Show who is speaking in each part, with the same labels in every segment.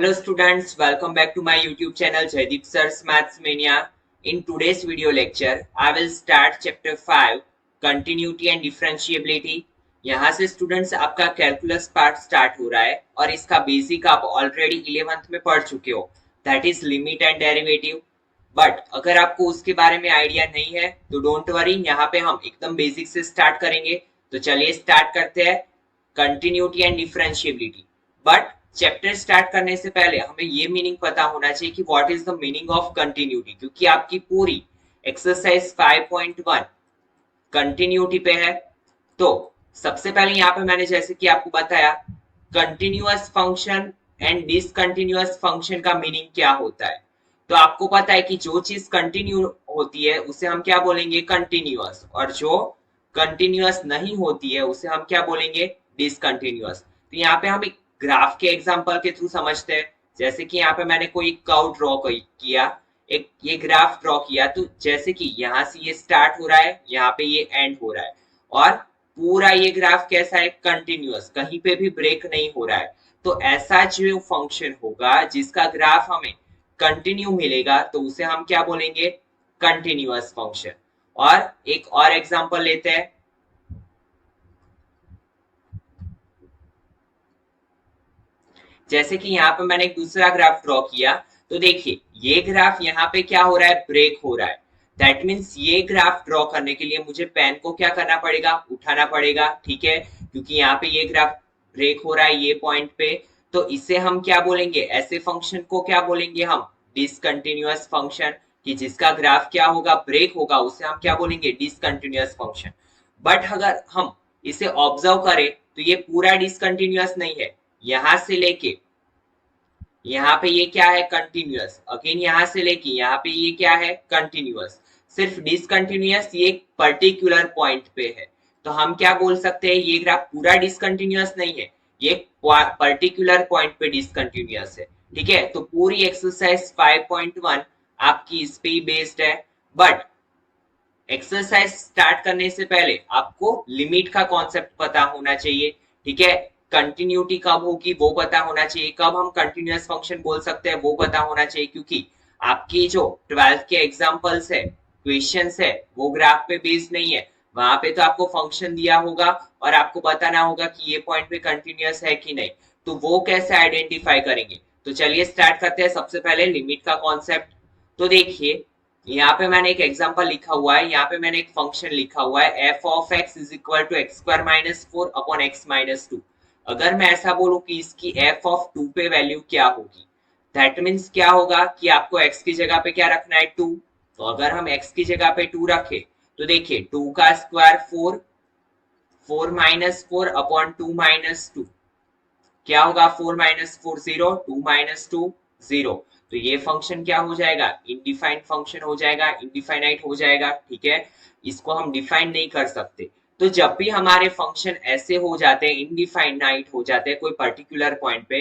Speaker 1: Hello students, welcome back to my YouTube channel Jaideep Sir's Maths Mania. In today's video lecture, I will start chapter 5 Continuity and Differentiability. यहाँ से students आपका calculus part start हो रहा है और इसका basic आप already 11th में पढ़ चुके हो, that is limit and derivative. But अगर आपको उसके बारे में आइडिया नहीं है तो डोंट वरी, यहाँ पे हम एकदम बेसिक से स्टार्ट करेंगे। तो चलिए स्टार्ट करते हैं continuity and differentiability. But chapter start करने से पहले हमें ये मीनिंग पता होना चाहिए कि what is the meaning of continuity, क्योंकि आपकी पूरी एक्सरसाइज 5.1 कंटिन्यूटी पे है। तो सबसे पहले यहाँ पे मैंने जैसे कि आपको बताया continuous function and discontinuous function का मीनिंग क्या होता है। तो आपको पता है कि जो चीज कंटिन्यू होती है उसे हम क्या बोलेंगे, कंटिन्यूअस, और जो कंटिन्यूअस नहीं होती है उसे हम क्या बोलेंगे, डिसकंटिन्यूअस। तो यहाँ पे हम एक ग्राफ के एग्जांपल के थ्रू समझते हैं। जैसे कि यहाँ पे मैंने कोई कर्व ड्रॉ किया, एक ये ग्राफ ड्रॉ किया, तो जैसे कि यहाँ से ये स्टार्ट हो रहा है, यहाँ पे ये एंड हो रहा है, और पूरा ये ग्राफ कैसा है, कंटिन्यूअस, कहीं पे भी ब्रेक नहीं हो रहा है। तो ऐसा जो फंक्शन होगा जिसका ग्राफ हमें कंटिन्यू मिलेगा तो उसे हम क्या बोलेंगे, कंटिन्यूअस फंक्शन। और एक और एग्जांपल लेते हैं। जैसे कि यहाँ पे मैंने एक दूसरा ग्राफ ड्रॉ किया, तो देखिए ये ग्राफ यहाँ पे क्या हो रहा है, ब्रेक हो रहा है। दैट मीन्स ये ग्राफ ड्रॉ करने के लिए मुझे पेन को क्या करना पड़ेगा, उठाना पड़ेगा, ठीक है, क्योंकि यहाँ पे ये ग्राफ ब्रेक हो रहा है ये पॉइंट पे। तो इसे हम क्या बोलेंगे, ऐसे फंक्शन को क्या बोलेंगे हम, डिसकंटिन्यूअस फंक्शन, कि जिसका ग्राफ क्या होगा, ब्रेक होगा, उसे हम क्या बोलेंगे, डिसकंटिन्यूअस फंक्शन। बट अगर हम इसे ऑब्जर्व करें तो ये पूरा डिसकंटिन्यूअस नहीं है, यहां से लेके यहाँ पे ये क्या है, कंटिन्यूअस, अगेन यहाँ से लेके यहाँ पे ये क्या है, कंटिन्यूअस। सिर्फ डिसकंटिन्यूअस ये पर्टिकुलर पॉइंट पे है। तो हम क्या बोल सकते हैं, ये ग्राफ पूरा डिसकंटिन्यूअस नहीं है, ये पर्टिकुलर पॉइंट पे डिसकंटिन्यूअस है, ठीक है। तो पूरी एक्सरसाइज 5.1 आपकी इस पे ही बेस्ड है। बट एक्सरसाइज स्टार्ट करने से पहले आपको लिमिट का कॉन्सेप्ट पता होना चाहिए, ठीक है। कंटिन्यूटी कब होगी वो पता होना चाहिए, कब हम कंटिन्यूअस फंक्शन बोल सकते हैं वो पता होना चाहिए, क्योंकि आपकी जो 12th के एग्जांपल्स है, क्वेश्चंस है, वो ग्राफ पे बेस्ड नहीं है। वहां पे तो आपको फंक्शन दिया होगा और आपको बताना होगा कि ये पॉइंट पे कंटिन्यूअस है कि नहीं। तो वो कैसे आइडेंटिफाई करेंगे। तो चलिए स्टार्ट करते हैं। सबसे पहले लिमिट का कॉन्सेप्ट। तो देखिए यहाँ पे मैंने एक एग्जांपल लिखा हुआ है, यहाँ पे मैंने एक फंक्शन लिखा हुआ है f of x is equal to x square minus 4 upon x minus 2। अगर मैं ऐसा बोलूं कि इसकी एफ ऑफ 2 पे वैल्यू क्या होगी, दैट मीन्स क्या होगा कि आपको एक्स की जगह पे क्या रखना है, 2। तो अगर हम एक्स की जगह पे 2 रखे तो देखिए 2 का स्क्वायर 4, 4 माइनस 4 अपॉन 2 माइनस 2 क्या होगा, 4 माइनस 4 0, 2 माइनस 2 0। तो ये फंक्शन क्या हो जाएगा, इनडिफाइंड फंक्शन हो जाएगा, इनडिफाइनाइट हो जाएगा, ठीक है। इसको हम डिफाइन नहीं कर सकते। तो जब भी हमारे फंक्शन ऐसे हो जाते हैं, इनडिफाइनाइट हो जाते हैं कोई पर्टिकुलर पॉइंट पे,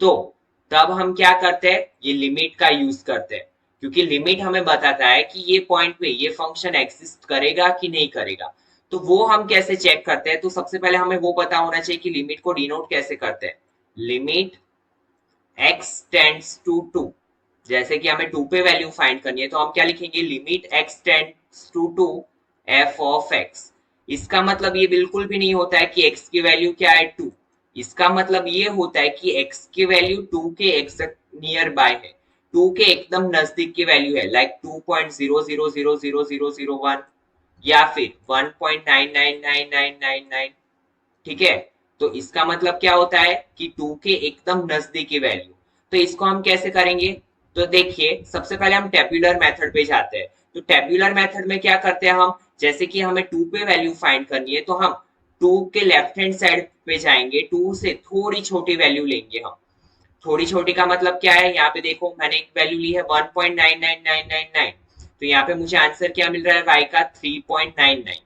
Speaker 1: तो तब हम क्या करते हैं, ये लिमिट का यूज करते हैं, क्योंकि लिमिट हमें बताता है कि ये पॉइंट पे ये फंक्शन एग्जिस्ट करेगा कि नहीं करेगा। तो वो हम कैसे चेक करते हैं, तो सबसे पहले हमें वो पता होना चाहिए कि लिमिट को डिनोट कैसे करते हैं। लिमिट x टेंड्स टू 2, जैसे कि हमें 2 पे वैल्यू फाइंड करनी है तो हम क्या लिखेंगे, limit x tends to 2 f of x। इसका मतलब ये बिल्कुल भी नहीं होता है कि x की वैल्यू क्या है, 2। इसका मतलब ये होता है कि x की वैल्यू 2 के एग्जैक्ट नियर बाय है, 2 के एकदम नजदीक की वैल्यू है, लाइक 2.00000001 या फिर 1.999999, ठीक है। तो इसका मतलब क्या होता है कि 2 के एकदम नजदीकी वैल्यू। तो इसको हम कैसे करेंगे, तो देखिए सबसे पहले हम टेब्यूलर मेथड पे जाते हैं। तो टेब्यूलर मेथड में क्या करते हैं हम, जैसे कि हमें 2 पे वैल्यू फाइंड करनी है तो हम 2 के लेफ्ट हैंड साइड पे जाएंगे, 2 से थोड़ी छोटी वैल्यू लेंगे हम। थोड़ी छोटी का मतलब क्या है, यहाँ पे देखो मैंने एक वैल्यू ली है 1.99999, तो यहाँ पे मुझे आंसर क्या मिल रहा है, y का 3.99।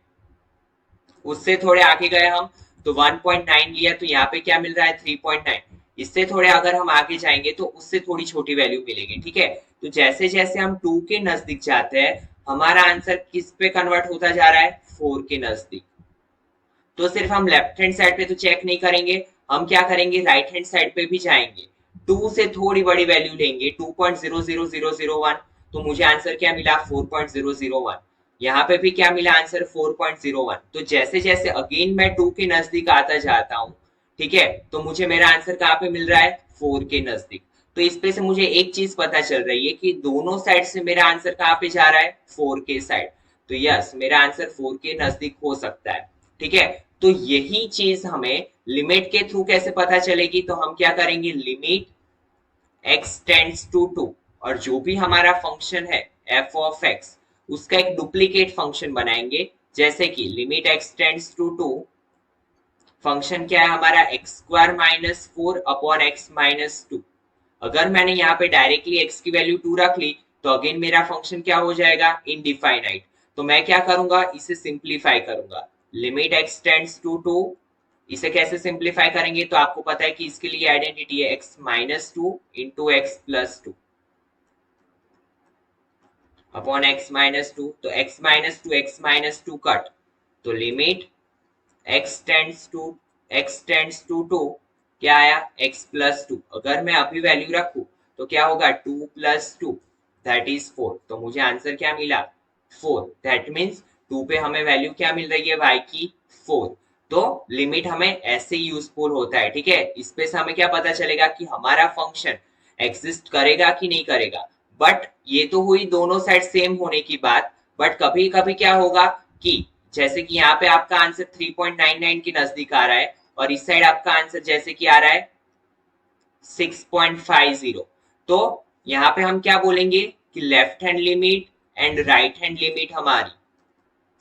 Speaker 1: उससे थोड़े आगे गए हम तो 1.9 लिया, तो यहाँ पे क्या मिल रहा है, 3.9। इससे थोड़े अगर हम आगे जाएंगे तो उससे थोड़ी छोटी वैल्यू मिलेगी, ठीक है। तो जैसे जैसे हम 2 के नजदीक जाते हैं हमारा आंसर किस पे कन्वर्ट होता जा रहा है, 4 के नजदीक। तो सिर्फ हम लेफ्ट हैंड साइड पे तो चेक नहीं करेंगे, हम क्या करेंगे, राइट हैंड साइड पे भी जाएंगे। 2 से थोड़ी बड़ी वैल्यू लेंगे 2.00001, तो मुझे आंसर क्या मिला 4.001। यहाँ पे भी क्या मिला आंसर 4.01। तो जैसे जैसे अगेन मैं 2 के नजदीक आता जाता हूँ, ठीक है, तो मुझे मेरा आंसर कहाँ पे मिल रहा है 4 के नजदीक। तो इस पे से मुझे एक चीज पता चल रही है कि दोनों साइड से मेरा आंसर कहाँ पे जा रहा है 4 के साइड। तो यस, मेरा आंसर 4 के नजदीक हो सकता है। ठीक है, तो यही चीज हमें लिमिट के थ्रू कैसे पता चलेगी, तो हम क्या करेंगे, लिमिट x टेंड्स टू 2, और जो भी हमारा फंक्शन है f ऑफ x, उसका एक डुप्लीकेट फंक्शन बनाएंगे। जैसे कि limit x tends to 2, function क्या है हमारा x square minus 4 upon x minus 2। अगर मैंने यहाँ पे डायरेक्टली x की वैल्यू 2 रख ली तो अगेन मेरा फंक्शन क्या हो जाएगा, इनडिफाइनाइट। तो मैं क्या करूंगा, इसे सिंप्लीफाई करूंगा। लिमिट x टेंड्स टू 2, इसे कैसे सिंप्लीफाई करेंगे, तो आपको पता है कि इसके लिए आइडेंटिटी है x minus 2 into x plus 2 upon x minus 2। तो x माइनस 2 कट, तो लिमिट x टेंड्स टू 2 क्या आया x प्लस 2। अगर मैं अभी वैल्यू रखूं तो क्या होगा 2 प्लस 2 दैट इज 4। तो मुझे आंसर क्या मिला 4। दैट मीन्स 2 पे हमें वैल्यू क्या मिल रही है y की 4। तो लिमिट हमें ऐसे यूजफुल होता है। ठीक है, इस पे से हमें क्या पता चलेगा कि हमारा फंक्शन एग्जिस्ट करेगा कि नहीं करेगा। बट ये तो हुई दोनों साइड सेम होने की बात। बट कभी कभी क्या होगा कि जैसे कि यहाँ पे आपका आंसर 3.99 के नजदीक आ रहा है और इस साइड आपका आंसर जैसे कि आ रहा है 6.50, तो यहाँ पे हम क्या बोलेंगे कि left hand limit and right hand limit हमारी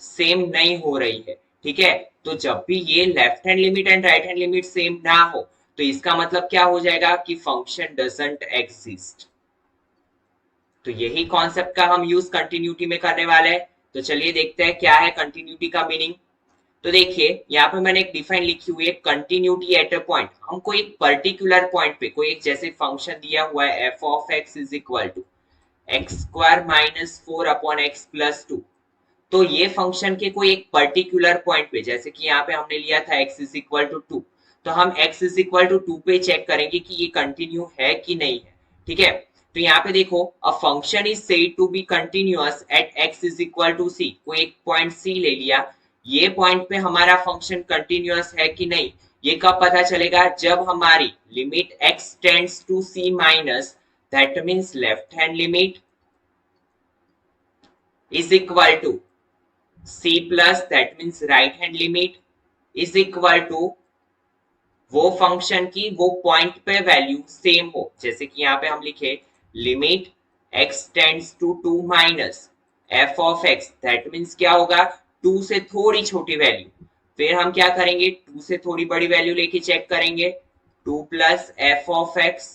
Speaker 1: सेम नहीं हो रही है। ठीक है, तो जब भी ये left hand limit and right hand limit same ना हो तो इसका मतलब क्या हो जाएगा कि फंक्शन डजंट एग्जिस्ट। तो यही कॉन्सेप्ट का हम यूज कंटिन्यूटी में करने वाले हैं। तो चलिए देखते हैं क्या है कंटिन्यूटी का मीनिंग। तो देखिए यहाँ पे मैंने एक डिफाइन लिखी हुई है, कंटिन्यूटी एट अ पॉइंट। हमको एक पर्टिकुलर पॉइंट पे कोई एक जैसे फंक्शन दिया हुआ है f of x is equal to x square minus 4 upon x plus 2। तो ये फंक्शन के कोई एक पर्टिकुलर पॉइंट पे, जैसे कि यहाँ पे हमने लिया था x इज इक्वल टू 2, तो हम x इज इक्वल टू 2 पे चेक करेंगे कि ये कंटिन्यू है कि नहीं है। ठीक है, तो यहाँ पे देखो a function is said to be continuous at x is equal to c। कोई एक पॉइंट c ले लिया, ये पॉइंट पे हमारा फंक्शन कंटिन्यूअस है कि नहीं, ये कब पता चलेगा, जब हमारी limit x tends to c minus, that means left hand limit is equal to c plus, that means right hand limit is equal to वो फंक्शन की वो पॉइंट पे वैल्यू सेम हो। जैसे कि यहाँ पे हम लिखे limit x tends to 2 minus f of x, that means क्या होगा 2 से थोड़ी छोटी वैल्यू। फिर हम क्या करेंगे 2 से थोड़ी बड़ी वैल्यू लेके चेक करेंगे 2 plus f of x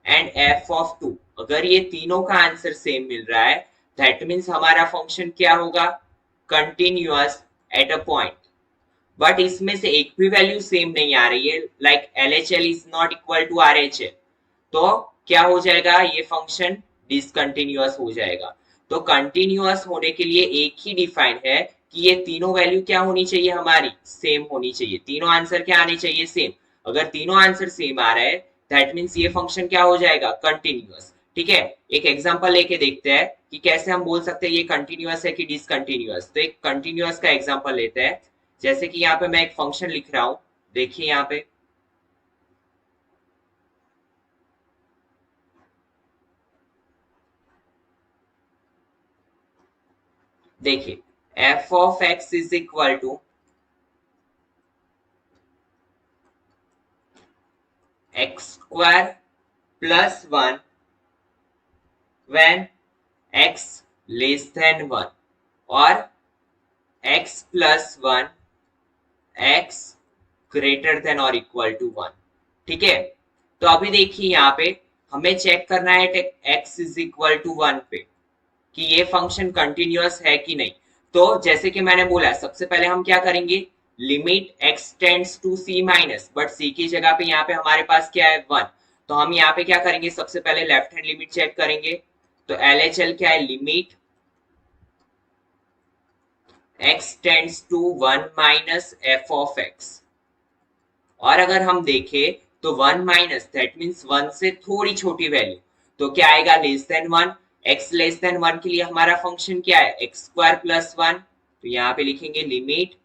Speaker 1: and f of 2। अगर ये तीनों का आंसर सेम मिल रहा है दैट मीन्स हमारा फंक्शन क्या होगा, continuous at a point. But इसमें से एक भी वैल्यू सेम नहीं आ रही है, like LHL is not equal to RHL, तो क्या हो जाएगा, ये फंक्शन डिसकंटिन्यूअस हो जाएगा। तो कंटिन्यूअस होने के लिए एक ही डिफाइन है कि ये तीनों वैल्यू क्या होनी चाहिए, हमारी सेम होनी चाहिए। तीनों आंसर क्या आने चाहिए, सेम। अगर तीनों आंसर सेम आ रहा है दैट मीन्स ये फंक्शन क्या हो जाएगा, कंटिन्यूअस। ठीक है, एक एग्जांपल लेके देखते हैं कि कैसे हम बोल सकते हैं ये कंटिन्यूअस है कि डिसकंटिन्यूअस। तो एक कंटिन्यूअस का एग्जांपल लेते हैं। जैसे कि यहाँ पे मैं एक फंक्शन लिख रहा हूं, देखिए यहाँ पे देखिए f of x is equal to x square plus 1 when x less than 1 और x plus 1 x greater than और इक्वल टू 1। ठीक है, तो अभी देखिए यहाँ पे हमें चेक करना है x इज इक्वल टू 1 पे कि ये फंक्शन कंटिन्यूअस है कि नहीं। तो जैसे कि मैंने बोला सबसे पहले हम क्या करेंगे, limit x tends to c minus, but c की जगह पे यहाँ पे हमारे पास क्या है 1, तो हम यहाँ पे क्या करेंगे, सबसे पहले लेफ्ट हैंड लिमिट चेक करेंगे। तो LHL क्या है, limit x tends to 1 minus f of x। और अगर हम देखें तो 1 माइनस दैट मीन्स 1 से थोड़ी छोटी वैल्यू, तो क्या आएगा less than 1। x less than 1 के लिए हमारा फंक्शन क्या है एक्स स्क्वायर प्लस 1, तो यहाँ पे लिखेंगे limit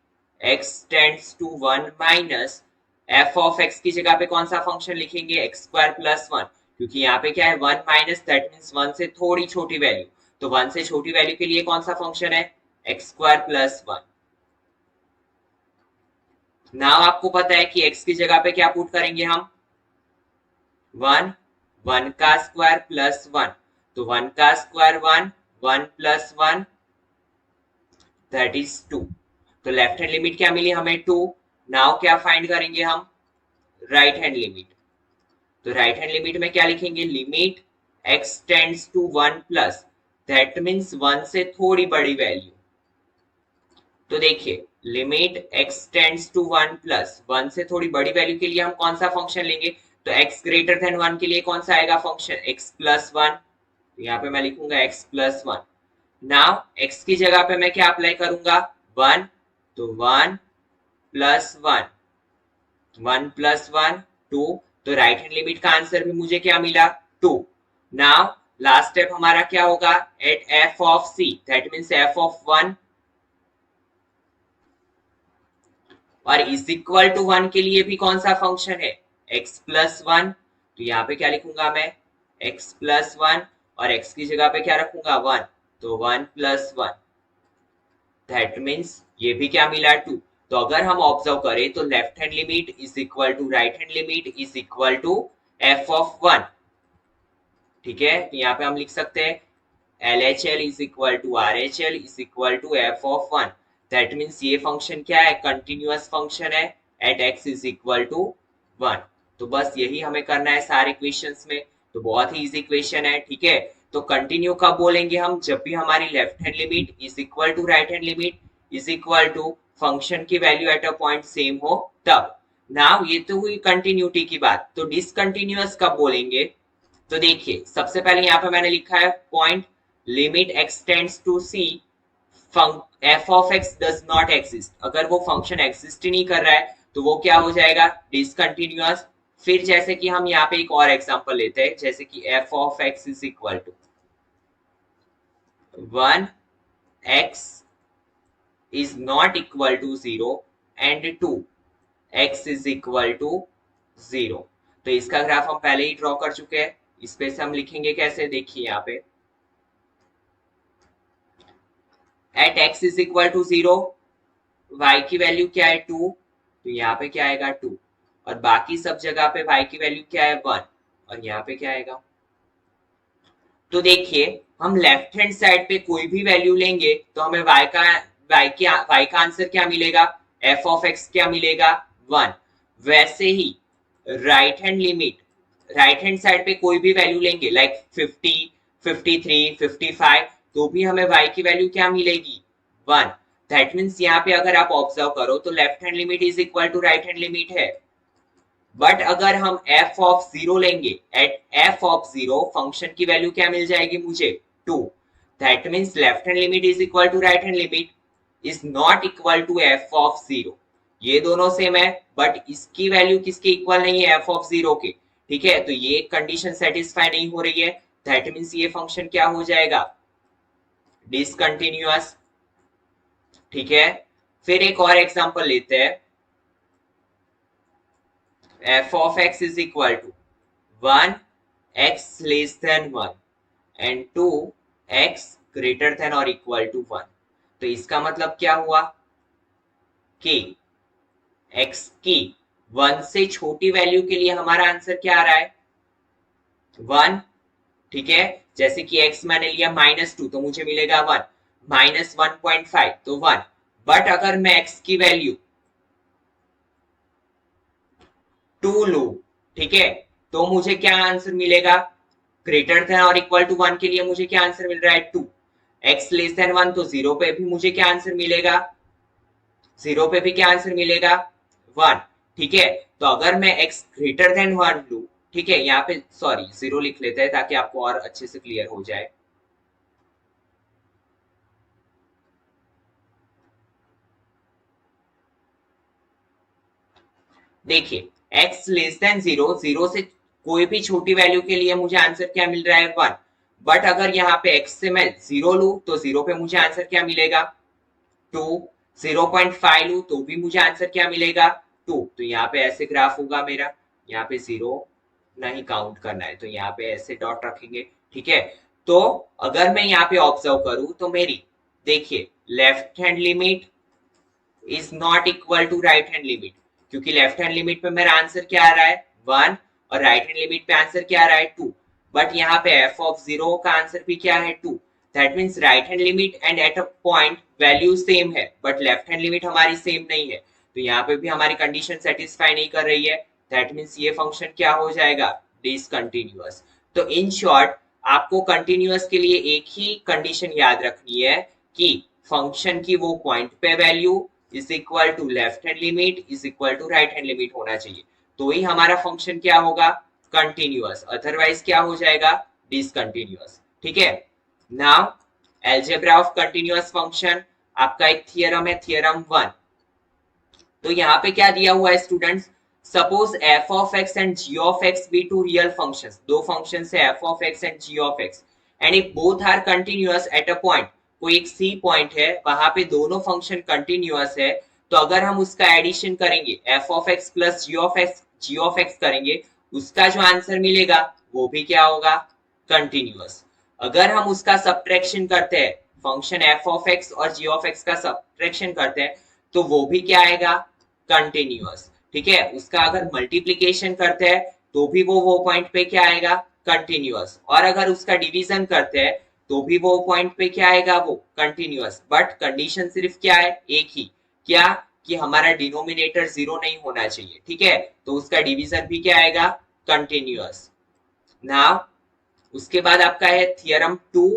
Speaker 1: x tends to 1 minus f of x की जगह पे कौन सा फंक्शन लिखेंगे एक्स स्क्वायर प्लस 1, क्योंकि यहाँ पे क्या है 1 माइनस दैट मीन्स 1 से थोड़ी छोटी वैल्यू, तो 1 से छोटी वैल्यू के लिए कौन सा फंक्शन है एक्स स्क्वायर प्लस 1। नाउ आपको पता है कि x की जगह पे क्या पुट करेंगे हम 1, 1 का स्क्वायर प्लस 1, तो 1 का स्क्वायर 1, 1 प्लस 1 दैट इज 2, तो लेफ्ट हैंड लिमिट क्या मिली हमें 2। नाउ क्या फाइंड करेंगे हम राइट हैंड लिमिट, तो राइट हैंड लिमिट में क्या लिखेंगे limit x tends to 1 plus that means 1 से थोड़ी बड़ी वैल्यू, तो देखिए limit x tends to 1 plus 1 से थोड़ी बड़ी वैल्यू के लिए हम कौन सा फंक्शन लेंगे, तो x ग्रेटर देन 1 के लिए कौन सा आएगा फंक्शन x प्लस 1, तो यहाँ पे मैं लिखूंगा x प्लस 1। नाउ x की जगह पे मैं क्या अप्लाई करूंगा 1, तो 1 प्लस 1, 1 प्लस 1 2, तो राइट हैंड लिमिट का आंसर भी मुझे क्या मिला 2। नाउ लास्ट स्टेप हमारा क्या होगा at f of c that means f of 1 और इज इक्वल टू 1 के लिए भी कौन सा फंक्शन है x प्लस 1, तो यहाँ पे क्या लिखूंगा मैं x प्लस 1 और x की जगह पे क्या रखूंगा 1, तो 1 प्लस 1 दैट मीन्स ये भी क्या मिला 2। तो अगर हम ऑब्जर्व करें तो left hand limit is equal to right hand limit is equal to f of 1, ठीक है, तो यहाँ पे हम लिख सकते हैं LHL is equal to RHL is equal to f of 1, that means ये फंक्शन क्या है कंटिन्यूअस फंक्शन है at x is equal to 1। तो बस यही हमें करना है सारे क्वेश्चंस में, तो बहुत ही इजी क्वेश्चन है, ठीक है। तो कंटिन्यू कब बोलेंगे हम जब भी हमारी left hand limit is equal to right hand limit is equal to function की value at a point same हो तब। नाउ ये तो हुई कंटिन्यूटी की बात, तो डिसकंटिन्यूअस कब बोलेंगे, तो देखिए सबसे पहले यहाँ पे मैंने लिखा है point limit x tends to c f of x does not exist, अगर वो फंक्शन एग्जिस्ट ही नहीं कर रहा है तो वो क्या हो जाएगा डिसकंटिन्यूअस। फिर जैसे कि हम यहाँ पे एक और एग्जांपल लेते हैं, जैसे कि f of x is equal to 1 x is not equal to 0 and 2 x is equal to 0, तो इसका ग्राफ हम पहले ही ड्रॉ कर चुके हैं, इस पे से हम लिखेंगे कैसे, देखिए यहाँ पे at x is equal to 0 y की वैल्यू क्या है 2, तो यहाँ पे क्या आएगा 2 और बाकी सब जगह पे y की वैल्यू क्या है 1 और यहाँ पे क्या आएगा। तो देखिए हम लेफ्ट हैंड साइड पे कोई भी वैल्यू लेंगे तो हमें y का आंसर क्या मिलेगा f ऑफ x क्या मिलेगा 1। वैसे ही right hand limit right hand side पे कोई भी वैल्यू लेंगे लाइक 50 53 55 तो भी हमें y की वैल्यू क्या मिलेगी 1। दैट मीन्स यहाँ पे अगर आप ऑब्जर्व करो तो left hand limit is equal to right hand limit है, बट अगर हम f ऑफ 0 लेंगे एट f ऑफ 0 फंक्शन की वैल्यू क्या मिल जाएगी मुझे 2। That means left hand limit is equal to right hand limit is not equal to f of 0, ये दोनों सेम है बट इसकी वैल्यू किसके इक्वल नहीं है f ऑफ 0 के, ठीक है, तो ये कंडीशन सेटिस्फाई नहीं हो रही है, दैट मीन्स ये फंक्शन क्या हो जाएगा डिसकंटिन्यूअस, ठीक है। फिर एक और एग्जांपल लेते हैं f of x is equal to 1 x less than 1 and 2 x greater than or equal to 1, तो इसका मतलब क्या हुआ कि x की 1 से छोटी वैल्यू के लिए हमारा आंसर क्या आ रहा है 1, ठीक है। जैसे कि x मैंने लिया -2 तो मुझे मिलेगा 1, -1.5 तो 1, बट अगर मैं x की वैल्यू 2 लू, ठीक है, तो मुझे क्या आंसर मिलेगा ग्रेटर देन और इक्वल टू 1 के लिए मुझे क्या आंसर मिल रहा है 2, x लेस देन 1 तो 0 पे भी मुझे क्या आंसर मिलेगा 0 पे भी क्या आंसर मिलेगा 1, ठीक है। तो अगर मैं x ग्रेटर देन 1 लू, ठीक है, यहाँ पे सॉरी 0 लिख लेते हैं ताकि आपको और अच्छे से क्लियर हो जाए। देखिए x less than zero, zero से कोई भी छोटी वैल्यू के लिए मुझे आंसर क्या मिल रहा है 1। बट अगर यहाँ पे x से मैं जीरो लू तो जीरो पे मुझे आंसर क्या मिलेगा 2। 0.5 लू तो भी मुझे आंसर क्या मिलेगा 2। तो यहाँ पे ऐसे ग्राफ होगा मेरा, यहाँ पे जीरो नहीं काउंट करना है तो यहाँ पे ऐसे डॉट रखेंगे, ठीक है। तो अगर मैं यहाँ पे ऑब्जर्व करूं तो मेरी देखिए left hand limit is not equal to right hand limit, क्योंकि लेफ्ट हैंड लिमिट पे मेरा आंसर क्या आ रहा है 1 और राइट हैंड लिमिट पे आंसर क्या आ रहा है 2। बट यहाँ पे f ऑफ 0 का आंसर भी क्या है 2। That means right hand limit and eight a point value same है बट लेफ्ट हैंड लिमिट हमारी सेम नहीं है, तो यहाँ पे भी हमारी कंडीशन सेटिस्फाई नहीं कर रही है। दैट मींस ये फंक्शन क्या हो जाएगा डिसकंटिन्यूअस। तो इन शॉर्ट आपको कंटिन्यूअस के लिए एक ही कंडीशन याद रखनी है कि फंक्शन की वो पॉइंट पे value is equal to left hand limit is equal to right hand limit होना चाहिए, तो ही हमारा फंक्शन क्या होगा कंटिन्यूअस, अदरवाइज क्या हो जाएगा डिसकंटिन्यूअस, ठीक है। Now algebra of continuous function आपका एक थियरम है, थियरम 1। तो यहाँ पे क्या दिया हुआ है students, suppose f of x and g of x be two real functions, दो फंक्शन है f of x and g of x and if both are continuous at a point, कोई एक c पॉइंट है वहां पे दोनों function continuous है, तो अगर हम उसका एडिशन करेंगे f of x plus g of x करेंगे, उसका जो आंसर मिलेगा वो भी क्या होगा कंटिन्यूअस। अगर हम उसका सब्ट्रैक्शन करते हैं, फंक्शन f of x और g of x का सब्ट्रैक्शन करते हैं, तो वो भी क्या आएगा कंटिन्यूअस, ठीक है। उसका अगर मल्टीप्लीकेशन करते हैं तो भी वो पॉइंट पे क्या आएगा कंटिन्यूअस, और अगर उसका डिवीजन करते हैं तो भी वो पॉइंट पे क्या आएगा वो कंटिन्यूअस। बट कंडीशन सिर्फ क्या है एक ही, क्या कि हमारा डिनोमिनेटर जीरो नहीं होना चाहिए, ठीक है। तो उसका डिवीजन भी क्या आएगा कंटिन्यूअस। नाउ उसके बाद आपका है theorem 2,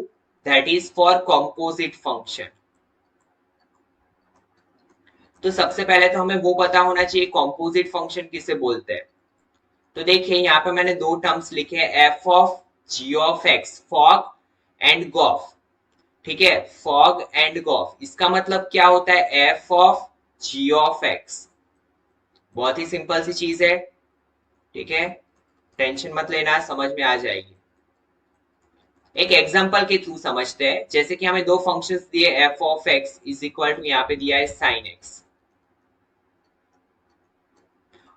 Speaker 1: that is for composite function. तो सबसे पहले तो हमें वो पता होना चाहिए कॉम्पोजिट फंक्शन किसे बोलते हैं। तो देखिए यहाँ पे मैंने दो टर्म्स लिखे हैं, f of g of x, fog and gof, ठीक है। फॉग एंड गॉफ इसका मतलब क्या होता है f of g of x, बहुत ही सिंपल सी चीज है, ठीक है, टेंशन मत लेना, समझ में आ जाएगी। एक एग्जांपल के थ्रू समझते हैं, जैसे कि हमें दो फंक्शंस दिए f of x is equal to यहाँ पे दिया है साइन एक्स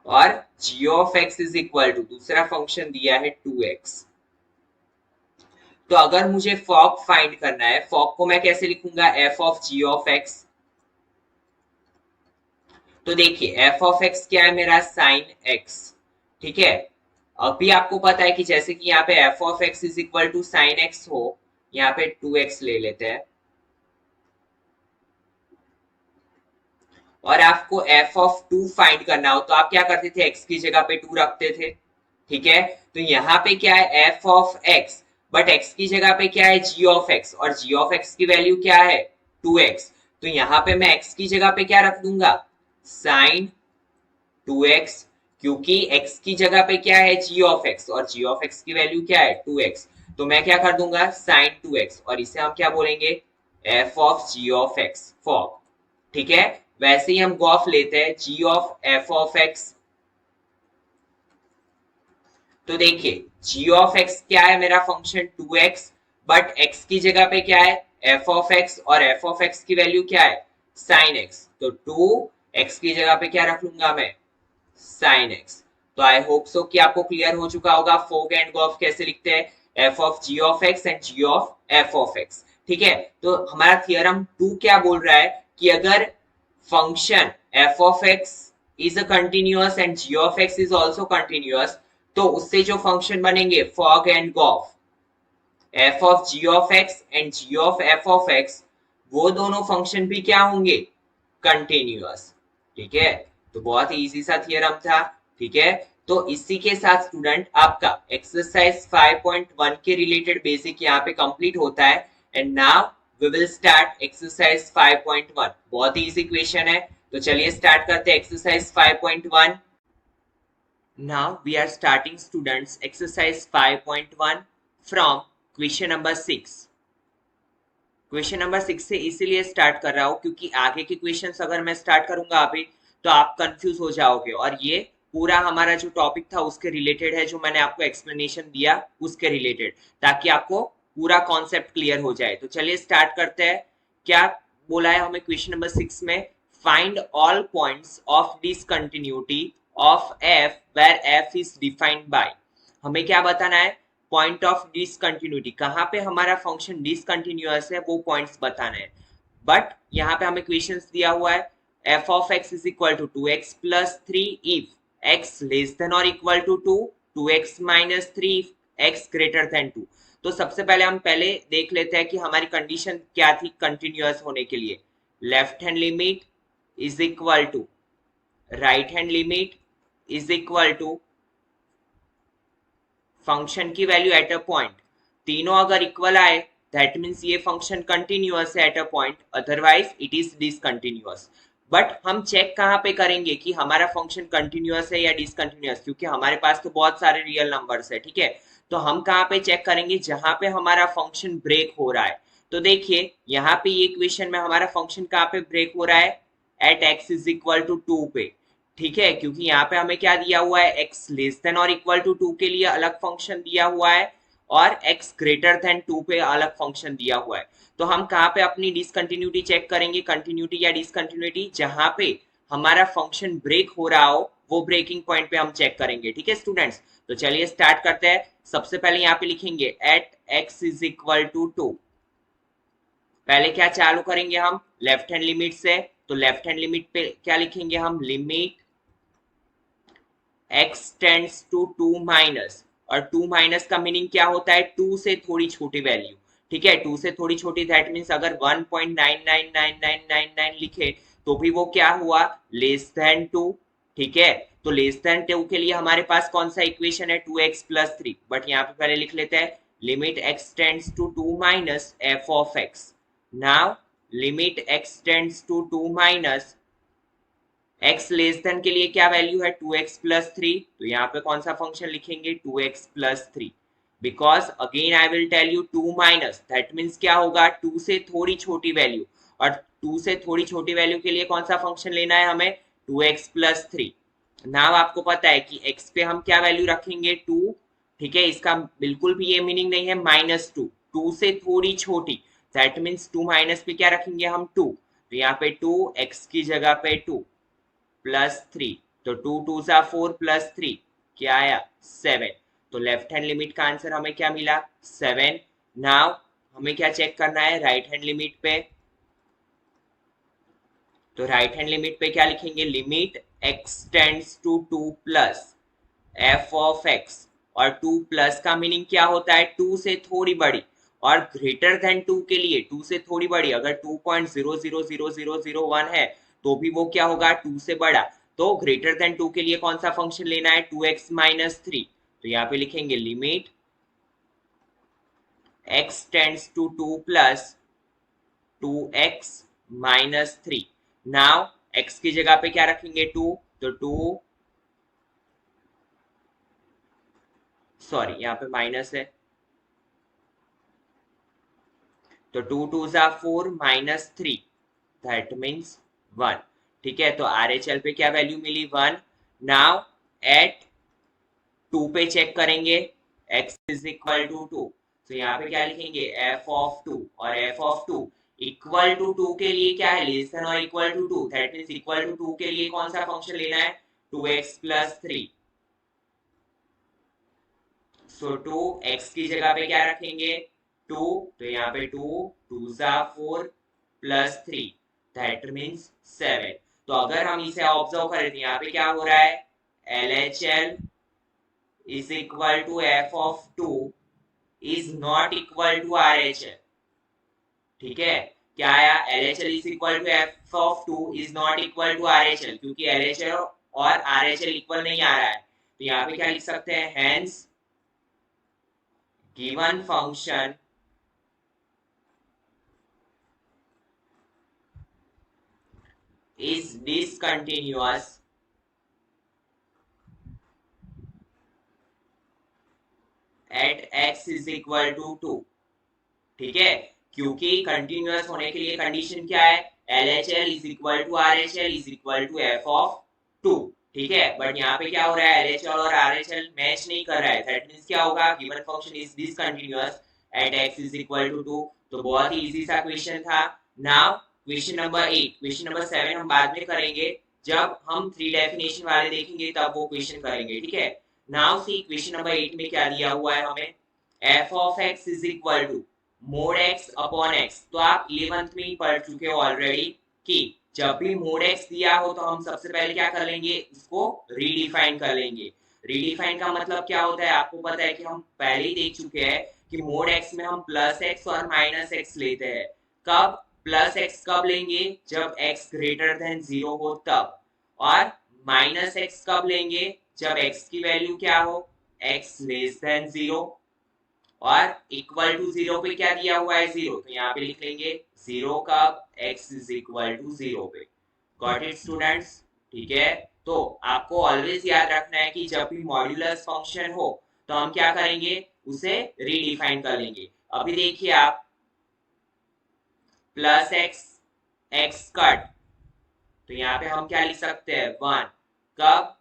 Speaker 1: और g of x is equal to दूसरा फंक्शन दिया है 2x। तो अगर मुझे फॉग फाइंड करना है, फॉग को मैं कैसे लिखूंगा f of g of x। तो देखिए f ऑफ x क्या है मेरा साइन x, ठीक है। अभी आपको पता है कि जैसे कि यहाँ पे f of x is equal to sine x हो, यहाँ पे 2x ले लेते हैं और आपको f ऑफ 2 फाइंड करना हो तो आप क्या करते थे x की जगह पे 2 रखते थे, ठीक है। तो यहाँ पे क्या है f of x, but x की जगह पे क्या है g ऑफ x और g ऑफ x की वैल्यू क्या है 2x। तो यहाँ पे मैं x की जगह पे क्या रख दूंगा साइन 2x, क्योंकि x की जगह पे क्या है g ऑफ x और g ऑफ x की वैल्यू क्या है 2x। तो मैं क्या कर दूंगा साइन 2x और इसे हम क्या बोलेंगे f of g of x fog, ठीक है। वैसे ही हम गॉफ लेते हैं g of f of x। तो देखिए g ऑफ x क्या है मेरा फंक्शन 2x, बट x की जगह पे क्या है f ऑफ x और f ऑफ x की वैल्यू क्या है sin x, तो 2x की जगह पे क्या रख लूंगा मैं sin x। तो आई होप सो कि आपको क्लियर हो चुका होगा फोग एंड गॉफ कैसे लिखते हैं f of g of x and g of f of x, ठीक है। तो हमारा थियरम 2 क्या बोल रहा है कि अगर function f of x is a continuous and g of x is also continuous, तो उससे जो फंक्शन बनेंगे fog and gof, f of g of x and g of f of x, वो दोनों फंक्शन भी क्या होंगे कंटिन्यूअस, ठीक है। तो बहुत ही इजी सा थियरम था, ठीक है। तो इसी के साथ स्टूडेंट आपका एक्सरसाइज 5.1 के रिलेटेड बेसिक यहाँ पे कंप्लीट होता है and now we will start exercise 5.1। बहुत ही इजी क्वेश्चन है, तो चलिए स्टार्ट करते हैं exercise 5.1। now we are starting students exercise 5.1 from question number 6। Question number 6 से इसीलिए स्टार्ट कर रहा हूं क्योंकि आगे के क्वेश्चंस अगर मैं स्टार्ट करूंगा अभी तो आप कंफ्यूज हो जाओगे और ये पूरा हमारा जो टॉपिक था उसके रिलेटेड है, जो मैंने आपको एक्सप्लेनेशन दिया उसके रिलेटेड, ताकि आपको पूरा कॉन्सेप्ट क्लियर हो जाए। तो चलिए स्टार्ट करते हैं। क्या बोला है हमें क्वेश्चन नंबर 6 में? Find all points of discontinuity of f where f is defined by. हमें क्या बताना है? पॉइंट ऑफ डिसकंटिन्यूटी, कहां पे हमारा फंक्शन डिसकंटिन्यूअस है वो पॉइंट्स बताना है। बट यहाँ पे हमें क्वेश्चंस दिया हुआ है f of x is equal to 2x plus 3 if x less than or equal to 2, 2x minus 3 if x greater than 2। तो सबसे पहले हम देख लेते हैं कि हमारी कंडीशन क्या थी कंटिन्यूअस होने के लिए। Left hand limit is equal to right hand limit is equal to function की वैल्यू एट अ पॉइंट। तीनों अगर इक्वल आए दैट मीन्स ये फंक्शन कंटिन्यूअस है at a point, otherwise it is discontinuous. But हम चेक कहां पे करेंगे कि हमारा फंक्शन कंटिन्यूअस है या डिसकंटिन्यूअस, क्योंकि हमारे पास तो बहुत सारे रियल नंबर्स है, ठीक है। तो हम कहां पे चेक करेंगे? जहां पे हमारा फंक्शन ब्रेक हो रहा है। तो देखिए यहाँ पे ये इक्वेशन में हमारा फंक्शन कहां पे ब्रेक हो रहा है? At x is equal to 2 पे, ठीक है, क्योंकि यहाँ पे हमें क्या दिया हुआ है? x लेस देन और इक्वल टू 2 के लिए अलग फंक्शन दिया हुआ है और x ग्रेटर देन 2 पे अलग फंक्शन दिया हुआ है। तो हम कहाँ पे अपनी डिसकंटिन्यूटी चेक करेंगे? कंटिन्यूटी या डिसकंटिन्यूटी, जहां पे हमारा फंक्शन ब्रेक हो रहा हो वो ब्रेकिंग पॉइंट पे हम चेक करेंगे, ठीक है स्टूडेंट्स। तो चलिए स्टार्ट करते हैं। सबसे पहले यहाँ पे लिखेंगे at x is equal to 2। पहले क्या चालू करेंगे हम? लेफ्ट हैंड लिमिट से। तो लेफ्ट हैंड लिमिट पे क्या लिखेंगे हम? Limit x tends to 2 minus, और 2 माइनस का मीनिंग क्या होता है? 2 से थोड़ी छोटी वैल्यू, ठीक है। 2 से थोड़ी छोटी दैट मीन्स अगर 1.999999 लिखे तो भी वो क्या हुआ? लेस देन 2, ठीक है। तो लेस देन 2 के लिए हमारे पास कौन सा इक्वेशन है? 2x plus 3। बट यहाँ पे पहले लिख लेते हैं limit x tends to 2 minus f of x। Now limit x tends to 2 minus x less than के लिए क्या वैल्यू है? 2x plus 3। तो यहाँ पे कौन सा फंक्शन लिखेंगे? 2x plus 3। Because again I will tell you 2 minus that means क्या होगा? 2 से थोड़ी छोटी वैल्यू, और 2 से थोड़ी छोटी वैल्यू के लिए कौन सा फंक्शन लेना है हमें? 2x plus 3। नाउ आपको पता है कि x पे हम क्या वैल्यू रखेंगे? 2, ठीक है। इसका बिल्कुल भी ये मीनिंग नहीं है माइनस 2, 2 से थोड़ी छोटी दैट मीन्स 2 माइनस पे क्या रखेंगे हम? 2। तो यहाँ पे 2 x की जगह पे 2 प्लस 3, तो 2 2 सा 4 प्लस 3 क्या आया? 7। तो लेफ्ट हैंड लिमिट का आंसर हमें क्या मिला? 7। नाउ हमें क्या चेक करना है? राइट हैंड लिमिट पे। तो राइट हैंड लिमिट पे क्या लिखेंगे? Limit x tends to 2 plus f of x, और 2 प्लस का मीनिंग क्या होता है? 2 से थोड़ी बड़ी, और ग्रेटर देन 2 के लिए 2 से थोड़ी बड़ी अगर 2.000001 है तो भी वो क्या होगा? 2 से बड़ा। तो ग्रेटर देन 2 के लिए कौन सा फंक्शन लेना है? 2x minus 3। तो यहाँ पे लिखेंगे limit x tends to 2 plus 2x minus 3। Now x की जगह पे क्या रखेंगे? 2। तो 2, सॉरी यहाँ पे माइनस है, तो 2 2 सा 4 माइनस 3 दैट मीन्स 1, ठीक है। तो RHL पे क्या वैल्यू मिली? 1। नाउ एट 2 पे चेक करेंगे x इज इक्वल टू 2। तो यहाँ पे क्या लिखेंगे? f ऑफ 2, और f ऑफ 2 इक्वल टू 2 के लिए क्या है? लेस देन और equal to 2 that means equal to 2 के लिए कौन सा फंक्शन लेना है? 2x plus 3। सो 2x की जगह पे क्या रखेंगे? 2। तो यहाँ पे 2 2 सा 4 प्लस 3 दैट मीन्स 7। तो अगर हम इसे ऑब्जर्व करें तो यहाँ पे क्या हो रहा है? LHL is equal to f of 2 is not equal to RHL, ठीक है। क्या आया? LHL is equal to f of 2 is not equal to RHL, क्योंकि LHL और RHL इक्वल नहीं आ रहा है। तो यहाँ पे क्या लिख सकते हैं? hence given function is discontinuous at x is equal to 2, ठीक है। क्योंकि कंटिन्यूअस होने के लिए कंडीशन क्या है? LHL is equal to RHL is equal to f of 2, ठीक है, बट यहाँ पे क्या हो रहा है, LHL और RHL मैच नहीं कर रहा है, दैट मींस क्या होगा, given function is discontinuous at x is equal to 2। तो बहुत ही इजी सा क्वेश्चन था। Now question number 8, question number 7 हम बाद में करेंगे, जब हम थ्री डेफिनेशन वाले देखेंगे तब वो क्वेश्चन करेंगे, ठीक है। नाउ सी क्वेश्चन नंबर 8 में क्या दिया हुआ है हमें, f of x is equal to mod x upon x। तो आप 11th में ही पढ़ चुके हो ऑलरेडी कि जब भी मोड x दिया हो तो हम सबसे पहले क्या कर लेंगे, उसको रीडिफाइन कर लेंगे। रीडिफाइन का मतलब क्या होता है, आपको पता है कि हम पहले ही देख चुके हैं कि मोड x में हम प्लस x और माइनस x लेते हैं। कब प्लस x कब लेंगे, जब x ग्रेटर देन 0 हो तब, और माइनस x कब लेंगे, जब x की वैल्यू क्या हो, x लेस देन 0, और इक्वल टू 0 पे क्या दिया हुआ है, 0, तो यहाँ पे लिख लेंगे 0 कब, x इज इक्वल टू 0 पे। गॉट इट स्टूडेंट्स, ठीक है। तो आपको ऑलवेज याद रखना है कि जब भी मॉड्यूलस फंक्शन हो तो हम क्या करेंगे, उसे रीडिफाइन कर लेंगे। अभी देखिए आप, प्लस एक्स एक्स कट, तो यहाँ पे हम क्या लिख सकते हैं, 1 कब,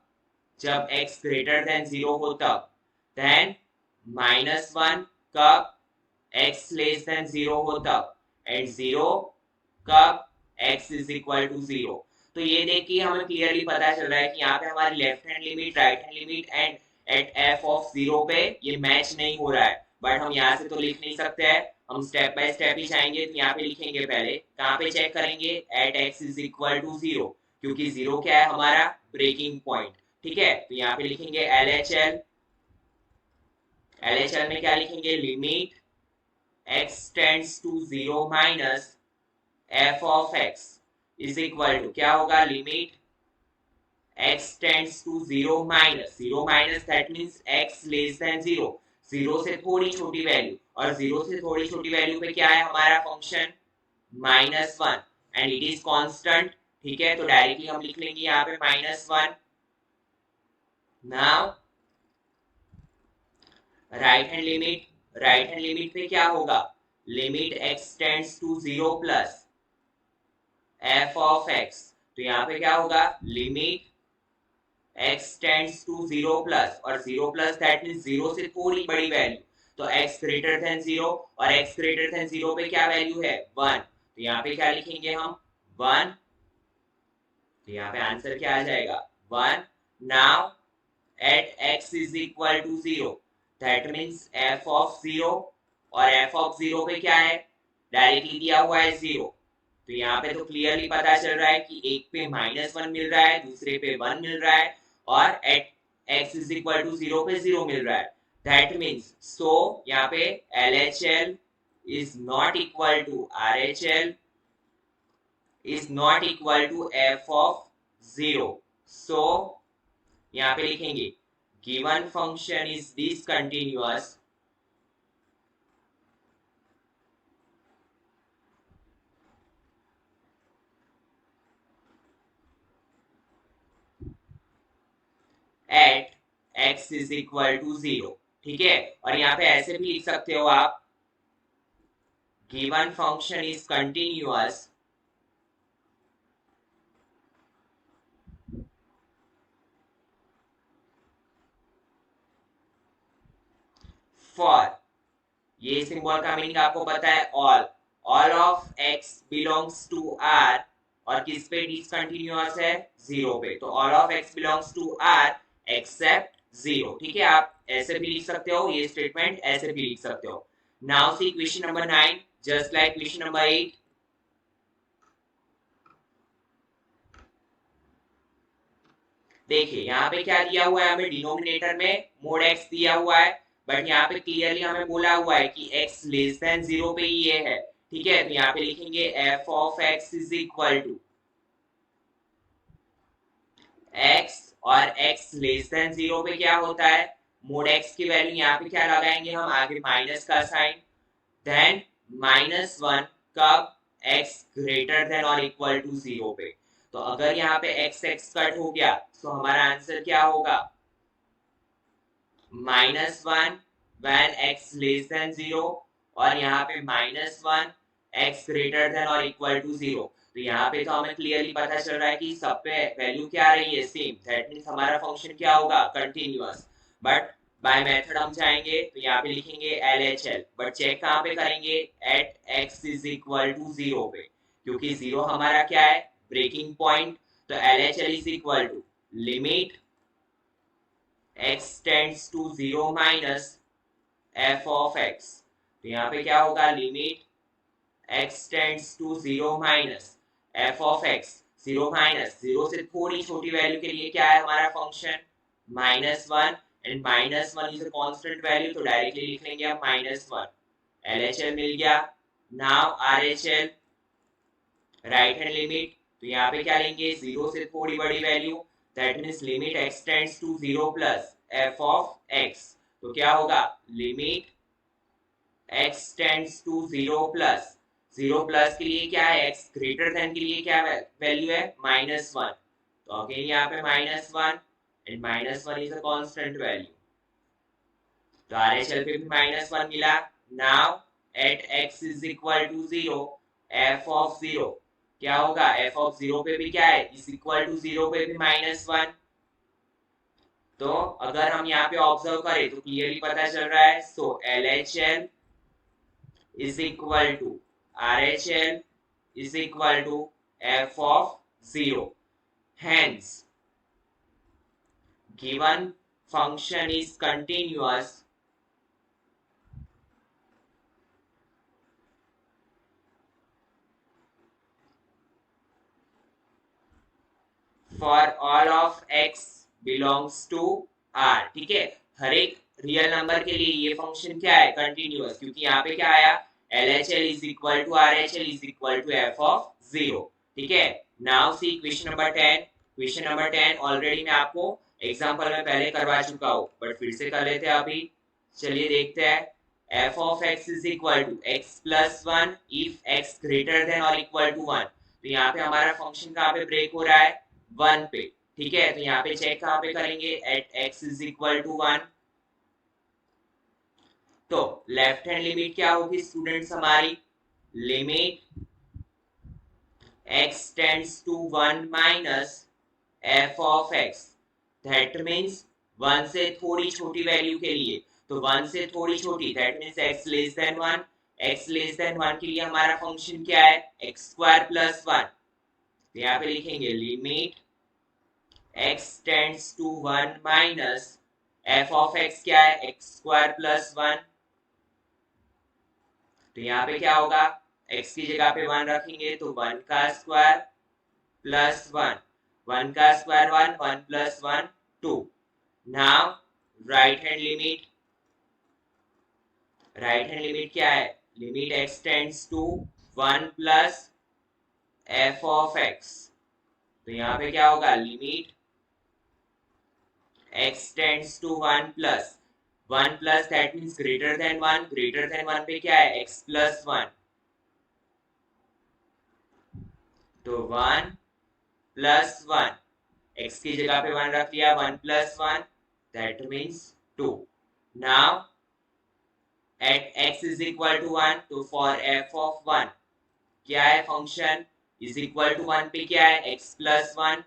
Speaker 1: जब x ग्रेटर देन 0 हो तब, देन माइनस 1 कब, x लेस देन 0 हो तब, एंड 0 कब, x इज इक्वल टू 0। तो ये देखिए हमें क्लियरली पता चल रहा है कि यहाँ पे हमारी left hand limit, right hand limit and at f of 0 पे ये मैच नहीं हो रहा है, बट हम यहाँ से तो लिख नहीं सकते हैं, हम स्टेप बाय स्टेप ही जाएंगे। तो यहाँ पे लिखेंगे, पहले कहाँ पे चेक करेंगे, at x is equal to 0, क्योंकि 0 क्या है हमारा ब्रेकिंग पॉइंट, ठीक है। तो यहाँ पे लिखेंगे LHL, LHL में क्या लिखेंगे, limit x tends to 0 minus f of x is equal to क्या होगा, limit x tends to 0 minus 0 minus, that means x less than 0, 0 से थोड़ी छोटी वैल्यू, और 0 से थोड़ी छोटी वैल्यू पे क्या है हमारा function, -1, and it is constant, ठीक है। तो डायरेक्टली हम लिख लेंगे यहाँ पे -1। Now right hand limit, right hand limit पे क्या होगा, limit x tends to 0 plus f of x, तो यहाँ पे क्या होगा, limit x tends to 0 plus, और 0 प्लस दैट मींस 0 से थोड़ी बड़ी वैल्यू, तो x ग्रेटर देन 0, और x ग्रेटर देन 0 पे क्या वैल्यू है, 1, तो यहाँ पे क्या लिखेंगे हम, 1, तो यहाँ पे आंसर क्या आ जाएगा, 1। Now at x is equal to 0, that means f of 0, और f ऑफ 0 पे क्या है, डायरेक्टली दिया हुआ है 0, तो यहाँ पे तो क्लियरली पता चल रहा है कि एक पे -1 मिल रहा है, दूसरे पे 1 मिल रहा है, और at x is equal to 0 पे 0 मिल रहा है, दैट मींस सो यहाँ पे LHL is not equal to RHL is not equal to f of 0। So यहाँ पे लिखेंगे, given function is discontinuous at x is equal to 0, ठीक है। और यहाँ पे ऐसे भी लिख सकते हो आप, given function is continuous for, ये सिंबल का मीनिंग आपको पता है, all of x belongs to r, और किस पे डिसकंटिन्यूअस है, 0 पे, तो all of x belongs to r except 0, ठीक है। आप ऐसे भी लिख सकते हो, ये स्टेटमेंट ऐसे भी लिख सकते हो। Now see question number 9, just like question number 8। देखिए यहाँ पे क्या दिया हुआ है, हमें डिनोमिनेटर में मोड x दिया हुआ है, बट यहाँ पे क्लियरली हमें बोला हुआ है कि x लेस देन 0 पे ही ये है, ठीक है। तो यहाँ पे लिखेंगे f of x is equal to x, और x लेस देन 0 पे क्या होता है, मोड x की वैल्यू यहाँ पे क्या लगाएंगे हम, आगे माइनस का साइन, देन -1 कब, x ग्रेटर देन और इक्वल टू 0 पे। तो अगर यहाँ पे x x कट हो गया तो हमारा आंसर क्या होगा, -1 when x लेस देन 0, और यहाँ पे -1 x ग्रेटर देन और इक्वल टू 0। तो यहाँ पे तो हमें क्लियरली पता चल रहा है कि सब पे वैल्यू क्या आ रही है, सेम। दैट मीन्स हमारा फंक्शन क्या होगा, कंटिन्यूअस। बट बाय मेथड हम जाएंगे तो यहाँ पे लिखेंगे LHL, बट चेक कहाँ पे करेंगे, at x is equal to 0 पे, क्योंकि 0 हमारा क्या है, ब्रेकिंग पॉइंट। तो LHL is equal to limit x tends to 0 minus f of x। तो यहाँ पे क्या होगा, limit x tends to 0 minus f of x, 0 minus 0 से थोड़ी छोटी वैल्यू के लिए क्या है हमारा function, -1, and -1 is a constant value, तो डायरेक्टली लिख लेंगे हम -1। LHL मिल गया। Now RHL, right hand limit, तो यहाँ पे क्या लेंगे, 0 से थोड़ी बड़ी value, that means limit x tends to 0 plus f of x। तो क्या होगा, limit x tends to 0 plus, 0 plus के लिए क्या है, x ग्रेटर देन के लिए क्या वैल्यू है, -1। तो अगेन यहाँ पे -1 and -1 is a constant value, तो RHL पे भी -1 मिला। Now at x is equal to 0, f of 0 क्या होगा, f ऑफ 0 पे भी क्या है, इज इक्वल टू 0 पे भी -1। तो अगर हम यहाँ पे ऑब्जर्व करें तो क्लियरली पता चल रहा है, सो LHL is equal to RHL is equal to f of 0. Hence, given function is continuous for all of x belongs to R। ठीक है, हर एक रियल नंबर के लिए ये फंक्शन क्या है, कंटिन्यूअस, क्योंकि यहाँ पे क्या आया, LHL is equal to RHL is equal to f of 0। ठीक है, now see question number 10। Question number 10 already मैं आपको एग्जांपल में पहले करवा चुका हूँ, बट फिर से कर लेते हैं अभी। चलिए देखते हैं, f of x is equal to x plus 1 if x greater than or equal to 1। तो यहाँ पे हमारा फंक्शन कहाँ पे ब्रेक हो रहा है, 1 पे। ठीक है, तो यहाँ पे चेक कहाँ पे करेंगे, at x is equal to 1। तो लेफ्ट हैंड लिमिट क्या होगी स्टूडेंट्स हमारी, limit x tends to 1 minus f of x। That means 1 से थोड़ी छोटी वैल्यू के लिए, तो 1 से थोड़ी छोटी that means x less than 1। x less than 1 के लिए हमारा फंक्शन क्या है, x स्क्वायर प्लस 1। तो यहाँ पे लिखेंगे limit x tends to 1 minus f of x क्या है, x स्क्वायर प्लस 1। तो यहाँ पे क्या होगा, x की जगह पे 1 रखेंगे तो 1 का स्क्वायर प्लस 1, 1 का square 1, 1 plus 1 2। Now right hand limit, right hand limit क्या है, limit x tends to 1 plus f of x। तो यहाँ पे क्या होगा, limit x tends to 1 plus, 1 plus that means greater than 1, greater than 1 पे क्या है, x plus 1। तो 1 plus 1, x की जगह पे 1 रख लिया, 1 plus 1 that means 2। now at x is equal to 1, तो for f of 1 क्या है फंक्शन, is equal to 1 पे क्या है, x plus 1।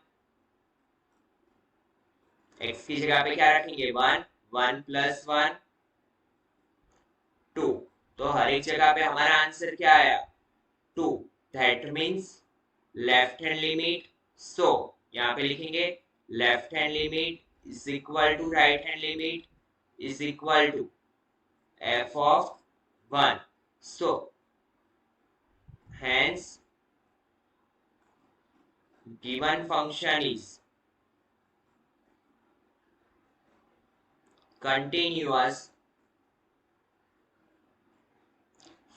Speaker 1: x की जगह पे क्या रखेंगे, 1, 1 प्लस 1 2। तो हर एक जगह पे हमारा आंसर क्या आया, 2। That means left hand limit, so यहाँ पे लिखेंगे left hand limit is equal to right hand limit is equal to f of 1। so hence given function is continuous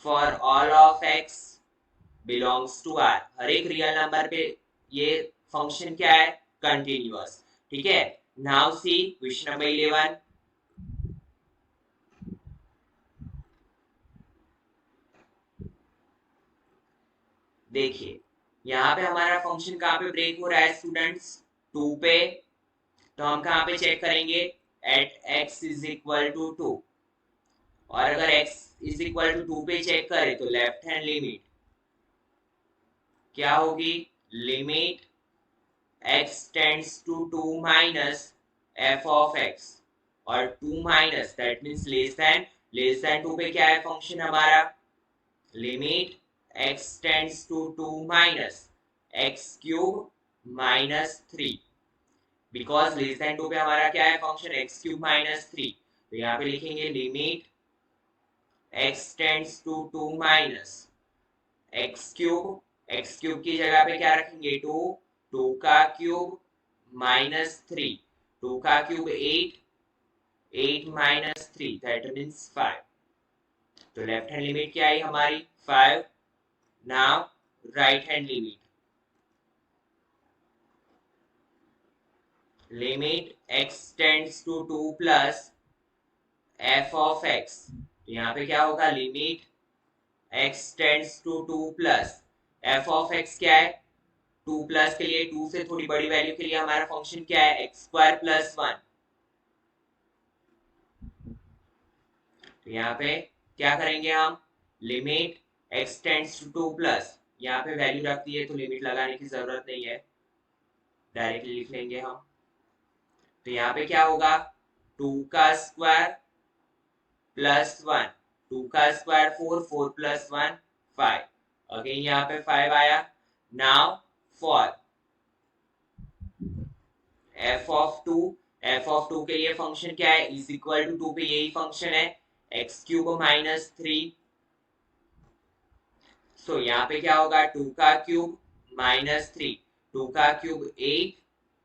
Speaker 1: for all of x belongs to R। हर एक real number पे ये function क्या है, continuous. ठीक है, now see question number 11। देखिए यहाँ पे हमारा फंक्शन कहाँ पे ब्रेक हो रहा है स्टूडेंट्स, 2 पे। तो हम कहाँ पे चेक करेंगे, at x is equal to 2। और अगर x इज इक्वल टू 2 पे चेक करें तो लेफ्ट हैंड लिमिट क्या होगी, limit x tends to 2 minus f of x, और 2 minus that means less than 2 पे क्या है फंक्शन हमारा, limit x tends to 2 minus x cube minus 3, because less than 2 पे हमारा क्या है फंक्शन x क्यूब माइनस 3, तो यहाँ पे लिखेंगे limit x tends to 2 minus x cube की जगह पे क्या रखेंगे 2, 2 का क्यूब माइनस 3, 2 का क्यूब 8, 8 माइनस 3 दैट मीन्स 5, तो लेफ्ट हैंड लिमिट क्या आई हमारी 5, now right hand limit, limit x tends to 2 plus f of x, यहाँ पे क्या होगा limit x tends to 2 plus f of x क्या है 2 प्लस के लिए 2 से थोड़ी बड़ी वैल्यू के लिए हमारा फंक्शन क्या है एक्स स्क्वायर प्लस 1, तो यहाँ पे क्या करेंगे हम, limit x tends to 2 plus, यहाँ पे वैल्यू रख दी है तो लिमिट लगाने की जरूरत नहीं है, डायरेक्टली लिख लेंगे हम, तो यहाँ पे क्या होगा 2 का स्क्वायर प्लस 1, 2 का स्क्वायर 4, 4 प्लस 1 5, अगेन यहाँ पे 5 आया, नाउ फॉर f ऑफ 2 के लिए फंक्शन क्या है इज इक्वल टू 2 पे यही फंक्शन है x क्यूब माइनस 3, सो यहाँ पे क्या होगा 2 का क्यूब माइनस 3, 2 का cube 8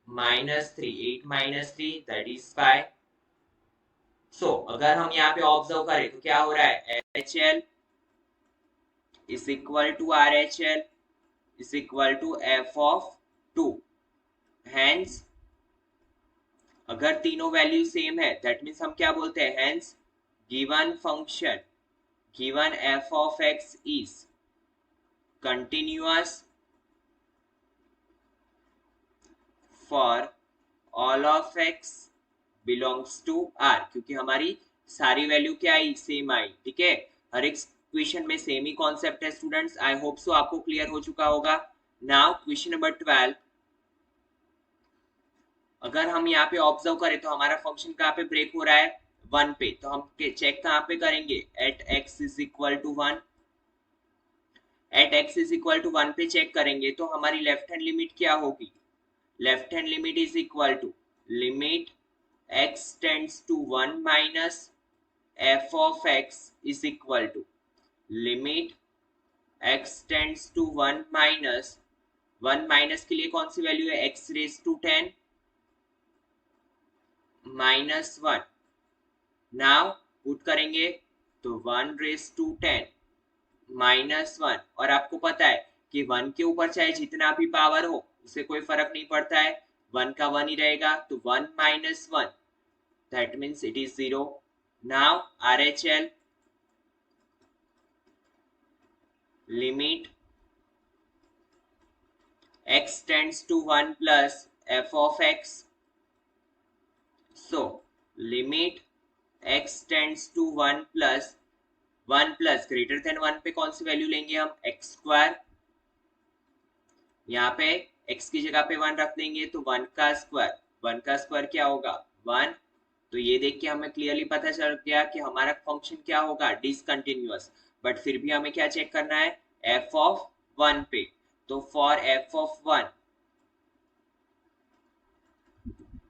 Speaker 1: minus 3, 8 minus 3 that is 5, सो अगर हम यहाँ पे ऑब्जर्व करें तो क्या हो रहा है LHL is equal to RHL is equal to f of 2, hence अगर तीनों वैल्यू सेम है दैट मीन्स हम क्या बोलते हैं, hence given function given f of x is continuous for all of x belongs to R, क्योंकि हमारी सारी वैल्यू क्या आई सेम आई, ठीक है, हर एक क्वेश्चन में सेम ही कॉन्सेप्ट है स्टूडेंट्स, आई होप सो आपको क्लियर हो चुका होगा। नाउ क्वेश्चन नंबर 12, अगर हम यहाँ पे ऑब्जर्व करें तो हमारा फंक्शन कहाँ पे ब्रेक हो रहा है 1 पे, तो हम चेक कहाँ पे करेंगे at x is equal to 1, at x is equal to 1 पे चेक करेंगे तो हमारी लेफ्ट हैंड लिमिट क्या होगी, left hand limit is equal to limit x tends to 1 minus f of x is equal to limit x tends to 1 minus, 1 minus के लिए कौन सी वैल्यू है x raise to 10 minus 1, now put करेंगे तो 1 raise to 10 minus 1, और आपको पता है कि 1 के ऊपर चाहे जितना भी पावर हो उसे कोई फर्क नहीं पड़ता है, 1 का 1 ही रहेगा, तो 1 minus 1 that means it is 0, now RHL limit x tends to 1 plus f of x, so limit x tends to 1 plus 1 plus greater than 1 पे कौन सी वैल्यू लेंगे हम x स्क्वायर, यहाँ पे x की जगह पे 1 रख देंगे तो 1 का स्क्वायर, 1 का स्क्वायर क्या होगा 1, तो ये देख के हमें क्लियरली पता चल गया कि हमारा फंक्शन क्या होगा डिसकंटिन्यूअस, बट फिर भी हमें क्या चेक करना है f ऑफ 1 पे, तो फॉर f ऑफ 1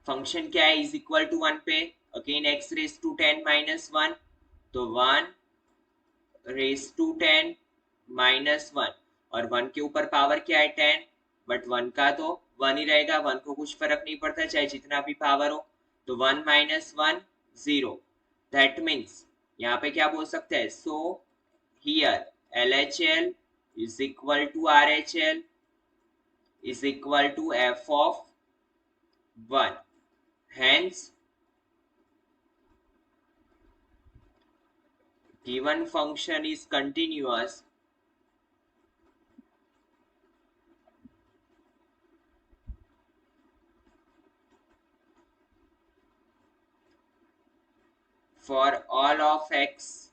Speaker 1: फंक्शन क्या है इज इक्वल टू 1 पे, again x raise to 10 minus 1, तो 1 रेज टू 10 माइनस 1, और 1 के ऊपर पावर क्या है 10, बट 1 का तो 1 ही रहेगा, 1 को कुछ फर्क नहीं पड़ता चाहे जितना भी पावर हो, तो 1 माइनस 1 0, दैट मीन्स यहाँ पे क्या बोल सकते हैं, so here LHL is equal to RHL is equal to f of 1, hence given function is continuous for all of x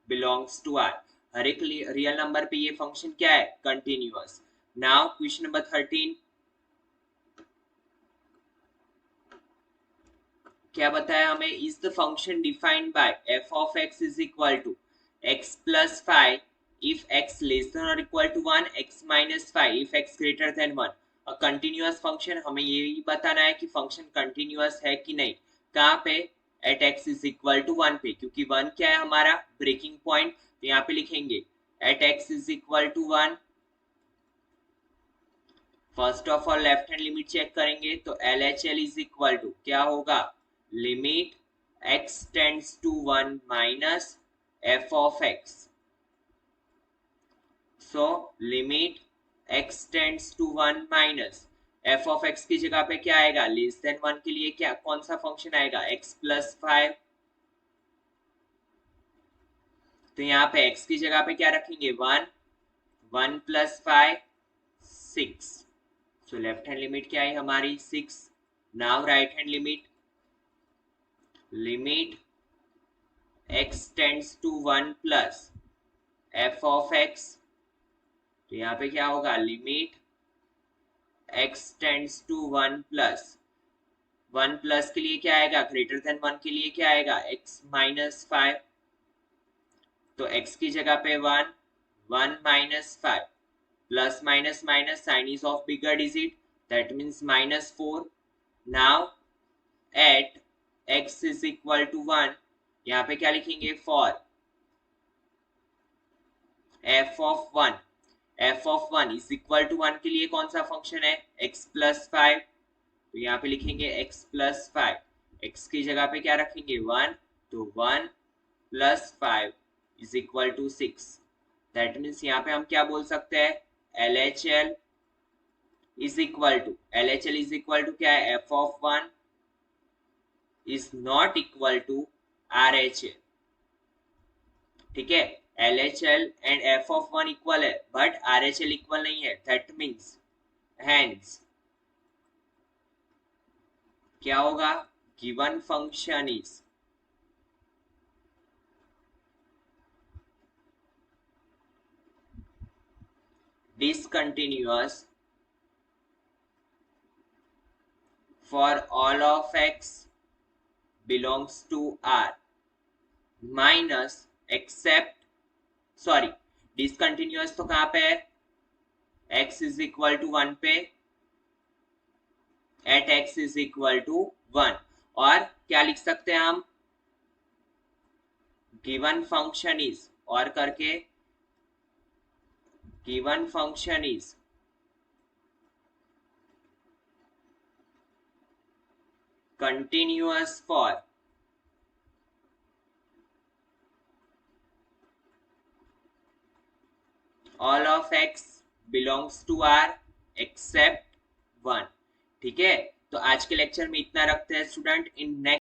Speaker 1: belongs to R, हर एक रियल नंबर पे ये फंक्शन क्या है, कंटिन्यूअस। नाउ क्वेश्चन नंबर 13, क्या बताया हमें, is the function defined by f of x is equal to x plus 5 if x less than or equal to 1, x minus 5 if x greater than 1। A continuous function, हमें यही बताना है कि function continuous है कि नहीं। कहाँ पे, at x is equal to 1 पे, क्योंकि 1 क्या है हमारा ब्रेकिंग पॉइंट। तो यहाँ पे लिखेंगे at x is equal to 1। First of all left hand limit check करेंगे तो LHL इज इक्वल टू क्या होगा, limit x tends to 1 minus f of x। So limit x tends to 1 minus f of x की जगह पे क्या आएगा, less than 1 के लिए क्या कौन सा फंक्शन आएगा, x प्लस 5। तो यहाँ पे x की जगह पे क्या रखेंगे, 1, 1 plus 5 6। So left hand limit क्या है हमारी 6। Now right hand limit, limit x tends to 1 plus f of x। तो यहाँ पे क्या होगा, limit x tends to 1 plus 1 plus के लिए क्या आएगा, ग्रेटर देन 1 के लिए क्या आएगा, x माइनस 5। तो x की जगह पे 1, 1 minus 5 plus minus minus sign is of bigger digit, that means minus 4। Now at x is equal to 1, यहाँ पे क्या लिखेंगे, for f of 1, f of 1 is equal to 1 के लिए कौन सा फंक्शन है, x प्लस 5। तो यहाँ पे लिखेंगे x प्लस 5, x की जगह पे क्या रखेंगे 1, तो 1 plus 5 is equal to 6। That means यहाँ पे हम क्या बोल सकते हैं, LHL is equal to, LHL is equal to क्या है, f of 1 is not equal to RHL। ठीक है, LHL and f of 1 equal है बट RHL इक्वल नहीं है। दैट मीन्स हेंस क्या होगा, given function is discontinuous for all of x belongs to R minus except, sorry discontinuous तो कहां पे है, x इज इक्वल टू 1 पे, at x is equal to 1। और क्या लिख सकते हैं हम, गिवन फंक्शन इज, और करके given function is continuous for all of x belongs to R except 1। ठीक है, तो आज के लेक्चर में इतना रखते हैं स्टूडेंट। In next